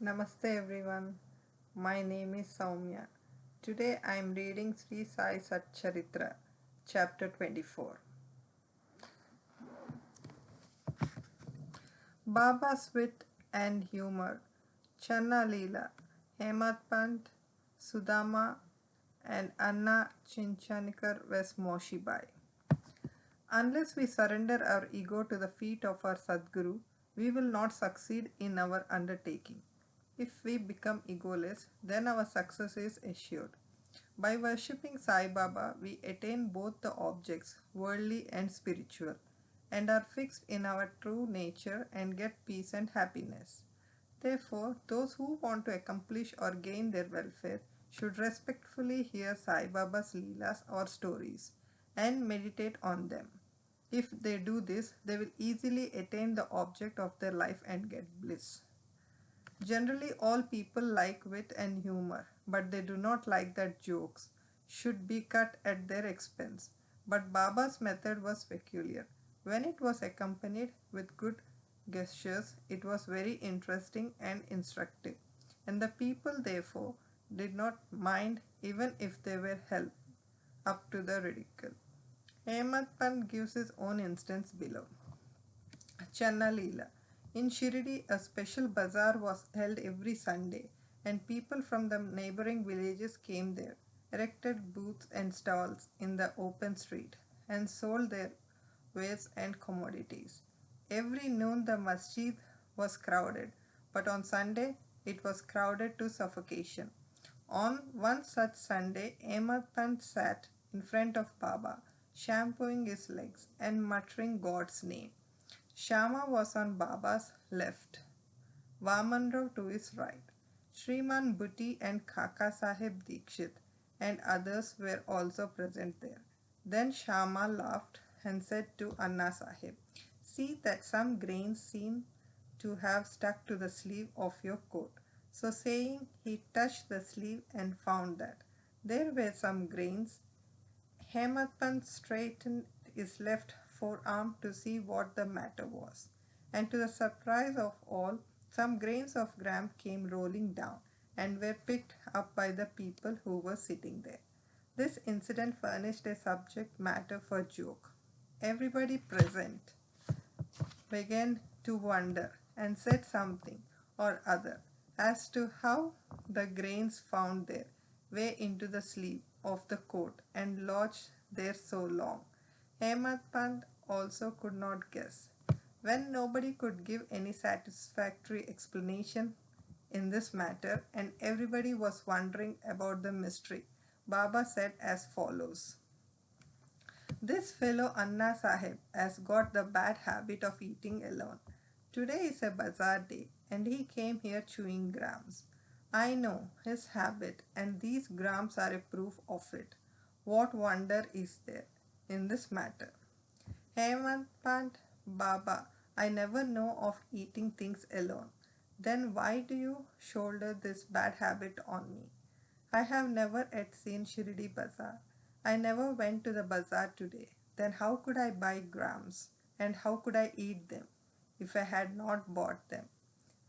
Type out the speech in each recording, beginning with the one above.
Namaste everyone. My name is Soumya. Today I am reading Sri Sai Satcharitra, chapter 24. Baba's wit and humor, Channa Leela, Hemant Pant, Sudama, and Anna Chinchanikar was Moshibai. Unless we surrender our ego to the feet of our Sadguru, we will not succeed in our undertaking. If we become egoless, then our success is assured. By worshipping Sai Baba, we attain both the objects, worldly and spiritual, and are fixed in our true nature and get peace and happiness. Therefore, those who want to accomplish or gain their welfare should respectfully hear Sai Baba's Leelas or stories and meditate on them. If they do this, they will easily attain the object of their life and get bliss. Generally, all people like wit and humor, but they do not like that jokes should be cut at their expense. But Baba's method was peculiar. When it was accompanied with good gestures, it was very interesting and instructive, and the people therefore did not mind even if they were held up to the ridicule. Hemant Pant gives his own instance below. Channa Leela. In Shirdi, a special bazaar was held every Sunday, and people from the neighboring villages came there, erected booths and stalls in the open street, and sold their wares and commodities. Every noon the masjid was crowded, but on Sunday it was crowded to suffocation. On one such Sunday, Ahmad Pant sat in front of Baba, shampooing his legs and muttering God's name. Shama was on Baba's left, Vamanrao to his right. Shriman Bhutti and Kaka Sahib Dikshit and others were also present there. Then Shama laughed and said to Anna Sahib, "See that some grains seem to have stuck to the sleeve of your coat." So saying, he touched the sleeve and found that there were some grains. Hemant straightened his left forearm to see what the matter was, and to the surprise of all, some grains of gram came rolling down and were picked up by the people who were sitting there. This incident furnished a subject matter for joke. Everybody present began to wonder and said something or other as to how the grains found their way into the sleeve of the coat and lodged there so long. Hemant Pant also could not guess. When nobody could give any satisfactory explanation in this matter and everybody was wondering about the mystery, Baba said as follows. This fellow Anna Sahib has got the bad habit of eating alone. Today is a bazaar day and he came here chewing grams. I know his habit and these grams are a proof of it. What wonder is there in this matter? Hemant Pant, Baba, I never know of eating things alone. Then why do you shoulder this bad habit on me? I have never yet seen Shirdi Bazaar. I never went to the bazaar today. Then how could I buy grams? And how could I eat them if I had not bought them?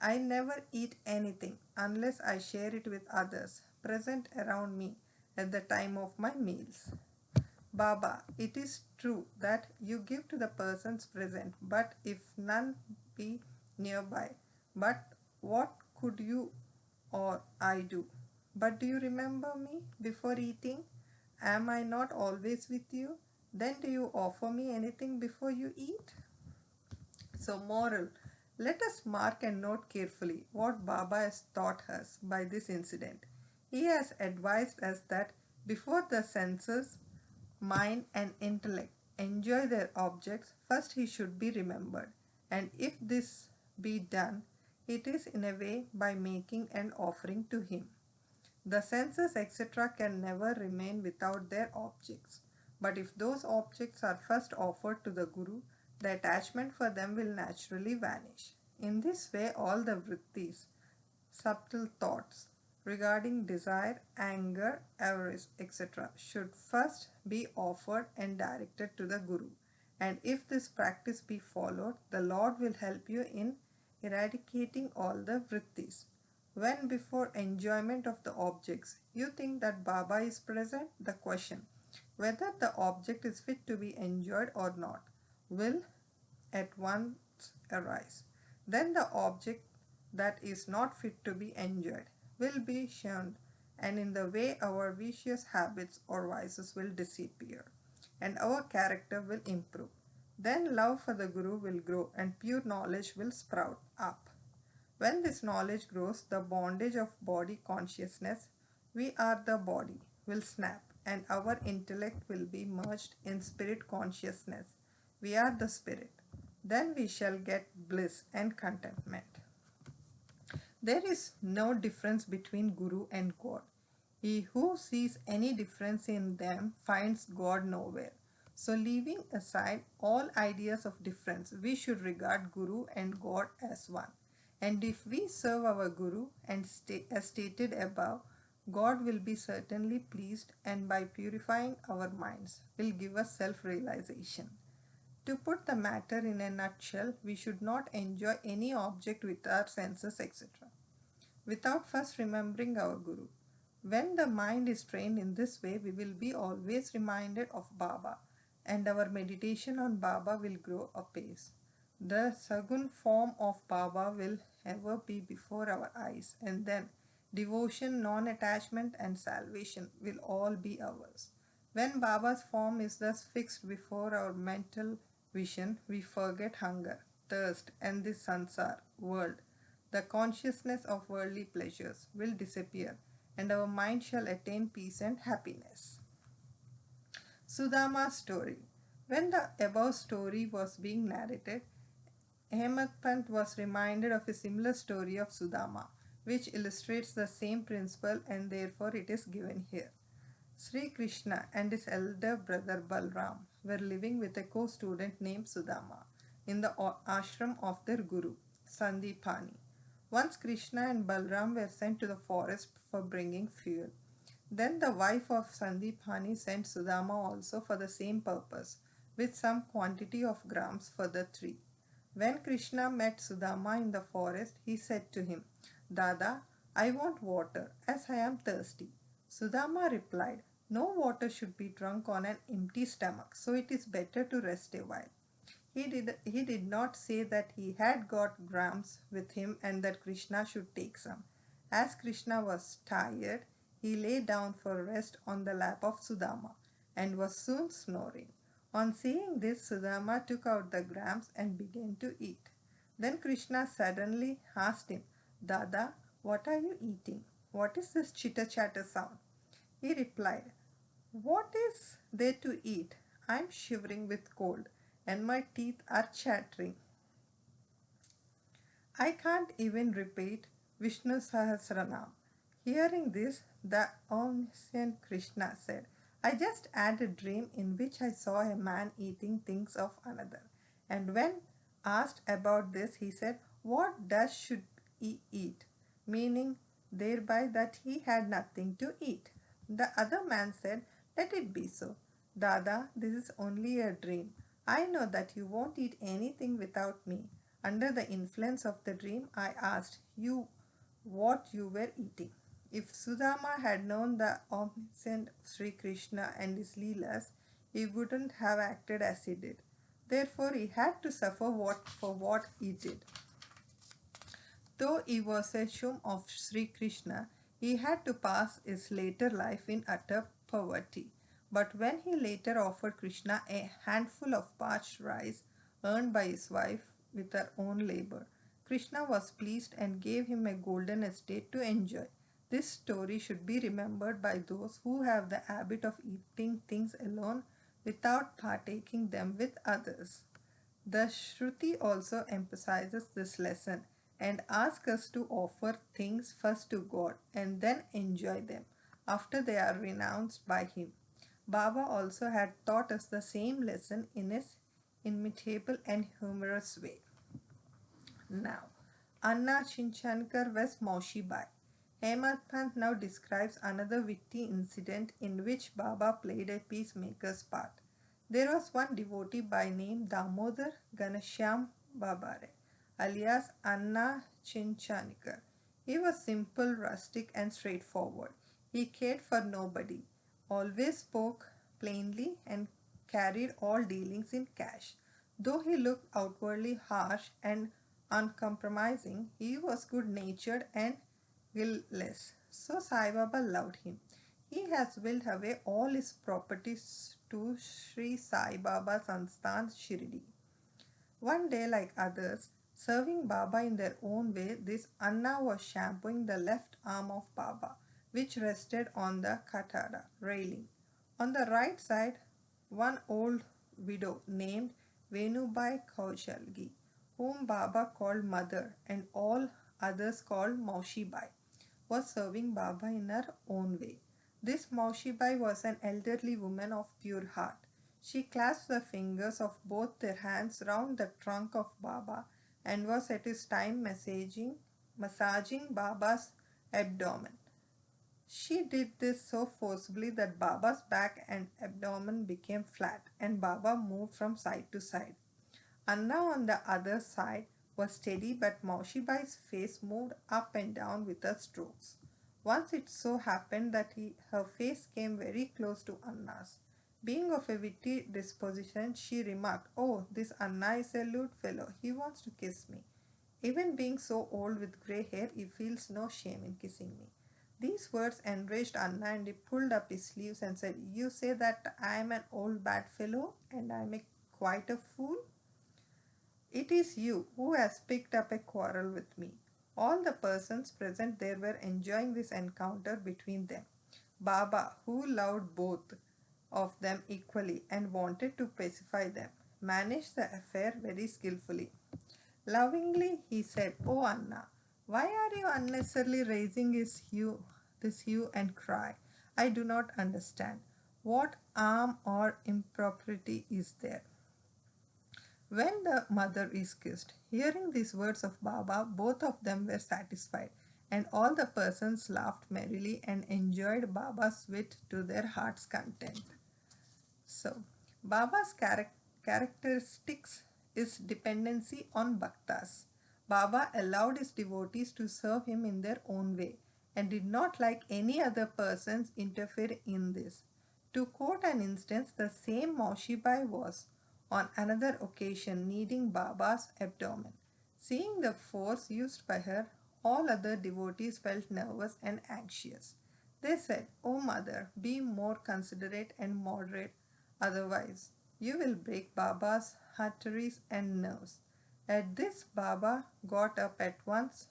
I never eat anything unless I share it with others present around me at the time of my meals. Baba, it is true that you give to the persons present, but if none be nearby, but what could you or I do? But do you remember me before eating? Am I not always with you? Then do you offer me anything before you eat? So, moral. Let us mark and note carefully what Baba has taught us by this incident. He has advised us that before the senses, mind, and intellect enjoy their objects, first he should be remembered. And if this be done, it is in a way by making an offering to him. The senses, etc., can never remain without their objects. But if those objects are first offered to the Guru, the attachment for them will naturally vanish. In this way, all the vrittis, subtle thoughts regarding desire, anger, avarice, etc., should first be offered and directed to the Guru. And if this practice be followed, the Lord will help you in eradicating all the vrittis. When before enjoyment of the objects, you think that Baba is present, the question whether the object is fit to be enjoyed or not will at once arise. Then the object that is not fit to be enjoyed will be shunned, and in the way our vicious habits or vices will disappear, and our character will improve. Then love for the Guru will grow, and pure knowledge will sprout up. When this knowledge grows, the bondage of body consciousness, we are the body, will snap, and our intellect will be merged in spirit consciousness. We are the spirit. Then we shall get bliss and contentment. There is no difference between Guru and God. He who sees any difference in them finds God nowhere. So, leaving aside all ideas of difference, we should regard Guru and God as one. And if we serve our Guru and as stated above, God will be certainly pleased, and by purifying our minds will give us self-realization. To put the matter in a nutshell, we should not enjoy any object with our senses, etc., without first remembering our Guru. When the mind is trained in this way, we will be always reminded of Baba, and our meditation on Baba will grow apace. The Sagun form of Baba will ever be before our eyes, and then devotion, non attachment, and salvation will all be ours. When Baba's form is thus fixed before our mental vision, we forget hunger, thirst, and this sansar world. The consciousness of worldly pleasures will disappear, and our mind shall attain peace and happiness. Sudama's story. When the above story was being narrated, Ahmed Pant was reminded of a similar story of Sudama, which illustrates the same principle, and therefore it is given here. Sri Krishna and his elder brother Balram were living with a co-student named Sudama in the ashram of their guru, Sandipani. Once Krishna and Balram were sent to the forest for bringing fuel. Then the wife of Sandipani sent Sudama also for the same purpose, with some quantity of grams for the three. When Krishna met Sudama in the forest, he said to him, Dada, I want water, as I am thirsty. Sudama replied, No water should be drunk on an empty stomach, so it is better to rest a while. He did not say that he had got grams with him and that Krishna should take some. As Krishna was tired, he lay down for rest on the lap of Sudama and was soon snoring. On seeing this, Sudama took out the grams and began to eat. Then Krishna suddenly asked him, Dada, what are you eating? What is this chitter-chatter sound? He replied, What is there to eat? I am shivering with cold and my teeth are chattering. I can't even repeat Vishnu Sahasranam. Hearing this, the omniscient Krishna said, I just had a dream in which I saw a man eating things of another. And when asked about this, he said, What does should he eat? Meaning thereby that he had nothing to eat. The other man said, Let it be so. Dada, this is only a dream. I know that you won't eat anything without me. Under the influence of the dream, I asked you what you were eating. If Sudama had known the omniscient Sri Krishna and his Leelas, he wouldn't have acted as he did. Therefore, he had to suffer for what he did. Though he was a shum of Sri Krishna, he had to pass his later life in utter poverty. But when he later offered Krishna a handful of parched rice earned by his wife with her own labor, Krishna was pleased and gave him a golden estate to enjoy. This story should be remembered by those who have the habit of eating things alone without partaking them with others. The Shruti also emphasizes this lesson and asks us to offer things first to God and then enjoy them after they are renounced by Him. Baba also had taught us the same lesson in his inimitable and humorous way. Now, Anna Chinchankar was Maushi Bai. Hemant Pant now describes another witty incident in which Baba played a peacemaker's part. There was one devotee by name Damodar Ganashyam Babare, alias Anna Chinchanikar. He was simple, rustic, and straightforward. He cared for nobody, always spoke plainly, and carried all dealings in cash. Though he looked outwardly harsh and uncompromising, he was good natured and guiltless. So Sai Baba loved him. He has willed away all his properties to Sri Sai Baba Sansthan Shirdi. One day, like others, serving Baba in their own way, this Anna was shampooing the left arm of Baba, which rested on the katara railing. On the right side, one old widow named Venubai Kaushalgi, whom Baba called Mother and all others called Maushibai, was serving Baba in her own way. This Maushibai was an elderly woman of pure heart. She clasped the fingers of both their hands round the trunk of Baba and was at his time massaging Baba's abdomen. She did this so forcibly that Baba's back and abdomen became flat and Baba moved from side to side. Anna on the other side was steady, but Maushibai's face moved up and down with her strokes. Once it so happened that her face came very close to Anna's. Being of a witty disposition, she remarked, "Oh, this Anna is a lewd fellow. He wants to kiss me. Even being so old with grey hair, he feels no shame in kissing me." These words enraged Anna and he pulled up his sleeves and said, "You say that I am an old bad fellow and I am quite a fool? It is you who has picked up a quarrel with me." All the persons present there were enjoying this encounter between them. Baba, who loved both of them equally and wanted to pacify them, managed the affair very skillfully. Lovingly, he said, "Oh Anna, why are you unnecessarily raising this hue and cry? I do not understand. What harm or impropriety is there when the mother is kissed?" Hearing these words of Baba, both of them were satisfied, and all the persons laughed merrily and enjoyed Baba's wit to their heart's content. So, Baba's characteristics is dependency on bhaktas. Baba allowed his devotees to serve him in their own way and did not like any other persons interfere in this. To quote an instance, the same Maushibai was on another occasion kneading Baba's abdomen. Seeing the force used by her, all other devotees felt nervous and anxious. They said, "Oh mother, be more considerate and moderate, otherwise you will break Baba's arteries and nerves." At this, Baba got up at once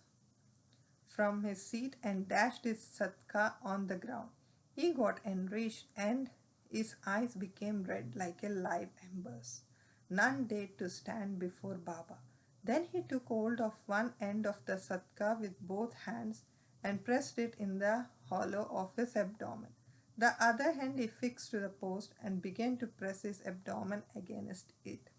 from his seat and dashed his satka on the ground. He got enraged and his eyes became red like a live embers. None dared to stand before Baba. Then he took hold of one end of the satka with both hands and pressed it in the hollow of his abdomen. The other hand he fixed to the post and began to press his abdomen against it.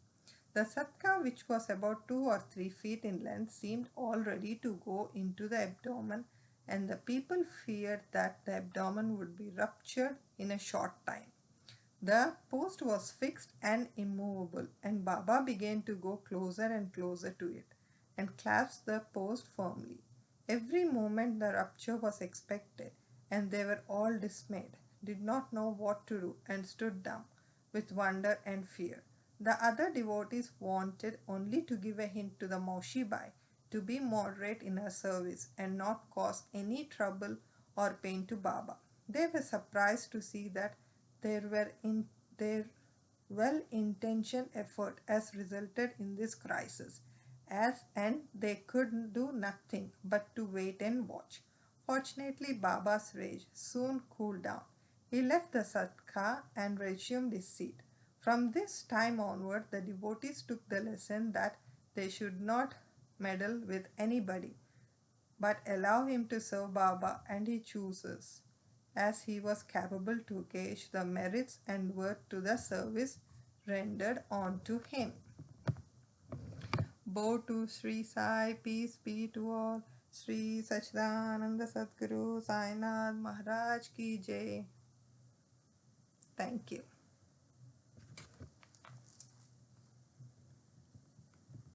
The satka, which was about 2 or 3 feet in length, seemed all ready to go into the abdomen, and the people feared that the abdomen would be ruptured in a short time. The post was fixed and immovable, and Baba began to go closer and closer to it and clasped the post firmly. Every moment the rupture was expected, and they were all dismayed, did not know what to do, and stood dumb with wonder and fear. The other devotees wanted only to give a hint to the Maushibai to be moderate in her service and not cause any trouble or pain to Baba. They were surprised to see that their well-intentioned effort has resulted in this crisis, and they could do nothing but to wait and watch. Fortunately, Baba's rage soon cooled down. He left the satka and resumed his seat. From this time onward, the devotees took the lesson that they should not meddle with anybody, but allow him to serve Baba and he chooses, as he was capable to gauge the merits and worth to the service rendered on to him. Bow to Sri Sai, peace be to all. Sri Satchidananda Sadguru Sai Nath Maharaj Ki Jai. Thank you.